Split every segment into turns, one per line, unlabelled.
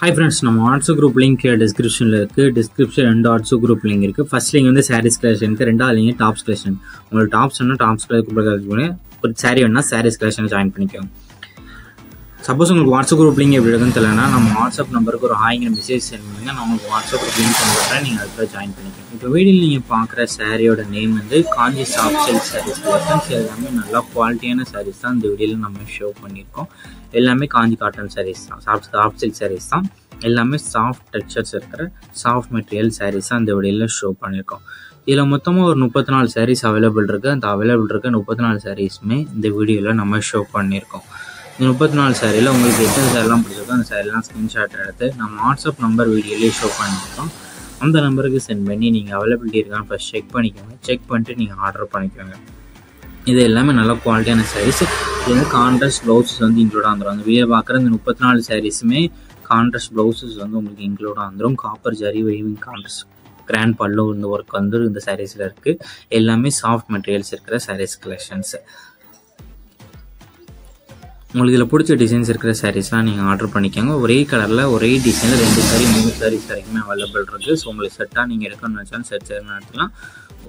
Hi friends, நம்ம WhatsApp group link டிஸ்கிரிப்ஷனில் இருக்குது. டிஸ்கிரிப்ஷன் 2 வாட்ஸ்அப் குரூப் லிங்க் இருக்குது. ஃபர்ஸ்ட் லிங்க் வந்து சாரீஸ் கலெக்ஷனுக்கு, ரெண்டாவது லிங்க் டாப்ஸ் கலெக்ஷன். உங்களுக்கு டாப்ஸ் வேணால் டாப்ஸ் கலெக்ஷன், ஒரு சாரீ வேணால் சாரீஸ் கலெக்ஷன் ஜாயின் பண்ணிக்கோங்க. சப்போஸ் உங்களுக்கு வாட்ஸ்அப் குரூப் லிங்க் எப்படி இருக்குன்னு தெரியலனா நம்ம வாட்ஸ்அப் நம்பருக்கு ஒரு ஹாய்ங்கிற மெசேஜ் சென்ட் பண்ணுங்க. நான் உங்களுக்கு வாட்ஸ்அப் குரூப் லிங்க் பண்ணுறேன், நீங்கள் அதுக்கு ஜாயின் பண்ணிக்கோங்க. இப்போ வீடியோவில் நீங்கள் பார்க்குற சாரியோட நேம் வந்து காஞ்சி சாஃப்ட் சில்க் சாரீஸ் கலெக்ஷன்ஸ். எல்லாமே நல்லா குவாலிட்டியான சாரீஸ் தான் இந்த வீடியோவில் நம்ம ஷோ பண்ணியிருக்கோம். எல்லாமே காஞ்சி காட்டன் சாரீஸ் தான், சாஃப்ட் சில்க் சாரீஸ் தான். எல்லாமே சாஃப்ட் டெக்ஸ்சர்ஸ் இருக்கிற சாஃப்ட் மெட்டீரியல் சாரீஸ் தான் இந்த வீடியோவில் ஷோ பண்ணியிருக்கோம். இதில் மொத்தமாக ஒரு 34 சாரீஸ் அவைலபிள் இருக்குது. அந்த அவைலபிள் இருக்க 34 சாரீஸுமே இந்த வீடியோவில் நம்ம ஷோ பண்ணியிருக்கோம். இந்த 34 சாரியில் உங்களுக்கு எத்தனை சாரிலாம் பிடிச்சிருக்கோ அந்த சாரிலாம் ஸ்க்ரீன்ஷாட் எடுத்து நம்ம வாட்ஸ்அப் நம்பர் வீடியோலேயே ஷோ பண்ணியிருக்கோம். அந்த நம்பருக்கு சென்ட் பண்ணி நீங்கள் அவைலபிலிட்டி இருக்கான்னு ஃபஸ்ட் செக் பண்ணிக்கோங்க. செக் பண்ணிட்டு நீங்கள் ஆர்டர் பண்ணிக்கோங்க. இது எல்லாமே நல்ல குவாலிட்டியான சாரீஸ். இது வந்து கான்ட்ராஸ்ட் ப்ளவுஸஸ் வந்து இன்க்ளூடாக வந்துடும். அந்த வீடியோ பார்க்குற இந்த 34 சாரீஸுமே கான்ட்ராஸ்ட் ப்ளவுஸஸ் வந்து உங்களுக்கு இன்க்ளூடாக வந்துடும். காப்பர் ஜரி வெய்விங் கான்ட்ராஸ்ட் கிராண்ட் பல்லு இந்த ஒர்க் வந்து இந்த சாரீஸில் இருக்குது. எல்லாமே சாஃப்ட் மெட்டீரியல்ஸ் இருக்கிற சாரீஸ் கலெக்ஷன்ஸ். உங்களுக்கு இதில் பிடிச்ச டிசைன்ஸ் இருக்கிற சாரீஸ்லாம் நீங்கள் ஆர்டர் பண்ணிக்கோங்க. ஒரே கலரில் ஒரே டிசைனில் 2 சாரீ 3 சாரீஸ் வரைக்குமே அவைலபிள் இருக்குது. ஸோ உங்களுக்கு செட்டாக நீங்கள் எடுக்கணும்னு வச்சாலும் செட் எடுத்துக்கலாம்.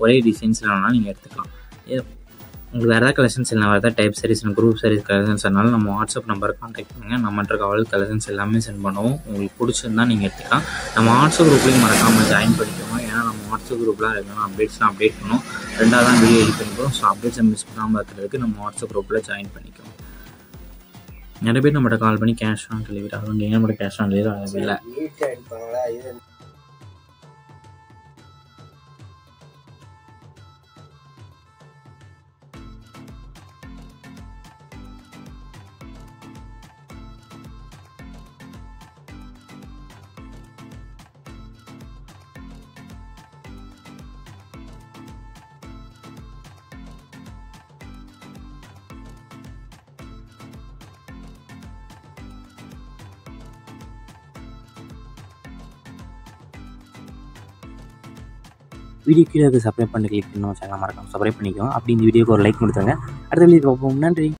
ஒரே டிசைன்ஸில் வேணாலும் நீங்கள் எடுத்துக்கலாம். உங்களுக்கு வேறு ஏதாவது கலெக்ஷன்ஸ் இல்லை, வேறு ஏதாவது type sarees group sarees collections இருந்தாலும் நம்ம வாட்ஸ்அப் நம்பரை கான்டாக்ட் பண்ணுங்கள். நம்மகிட்ட அவைலபிள் கலெக்ஷன்ஸ் எல்லாமே சென்ட் பண்ணுவோம். உங்களுக்கு பிடிச்சிருந்தா நீங்கள் எடுத்துக்கலாம். நம்ம வாட்ஸ்அப் குரூப்லேயும் மறக்காமல் ஜாயின் பண்ணிக்கோங்க. ஏன்னா நம்ம வாட்ஸ்அப் குரூப்லாம் ரெகுலராக அப்டேட்ஸ்லாம் அப்டேட் பண்ணுவோம். 2வது தான் வீடியோ எடிட் பண்ணிக்கிறோம். ஸோ அப்டேட்ஸை மிஸ் பண்ணாமல் இருக்கிறதுக்கு நம்ம வாட்ஸ்அப் குரூப்பில் ஜாயின் பண்ணிக்கோங்க. நிறைய பேர் நம்மகிட்ட கால் பண்ணி கேஷ் ஆன் டெலிவரி ஆகும். நம்மகிட்ட கேஷ் ஆன் டெலிவரி ஆகவே இல்லை. வீடியோ கீழே சப்ஸ்கிரைப் பண்ணி கிளிக் பண்ணணும். சேனல் மறக்காம சப்ஸ்கிரைப் பண்ணிக்கோங்க. அப்படி இந்த வீடியோக்கு ஒரு லைக் கொடுத்துருங்க. அடுத்த வீடியோ பார்ப்போம். நன்றி.